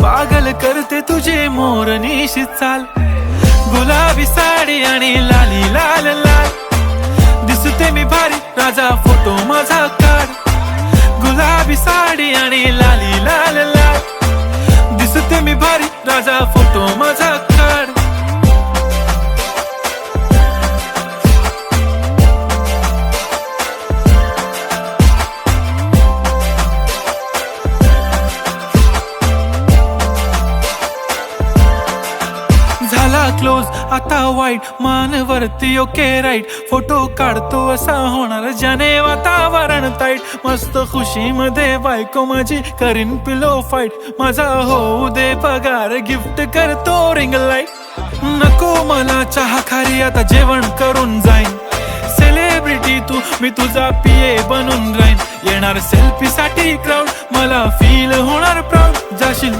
पागल करते तुझे मोरनीशी चाल, गुलाबी साडी आणि लाली लाल लाल. दिसते मी भारी राजा फोटो माझा काढ, गुलाबी साडी आणि लाली लाल लाल. दिसते मी भारी राजा फोटो माझा काढ. झाला क्लोज आता वाईट, मानवरती ओके राईट. फोटो काढतो असा होणार ज्याने वातावरण ताईट. मस्त खुशी मध्ये बायको माझी करीन पिलो फाईट. माझा होऊ दे पगार, गिफ्ट करतो रिंग लाईट. नको मला चहा खारी, आता जेवण करून जाईन. सेलिब्रिटी तू, मी तुझा पिये बनून राहीन. येणार सेल्फी साठी क्राऊड, मला फील होणार प्राऊड. जाशील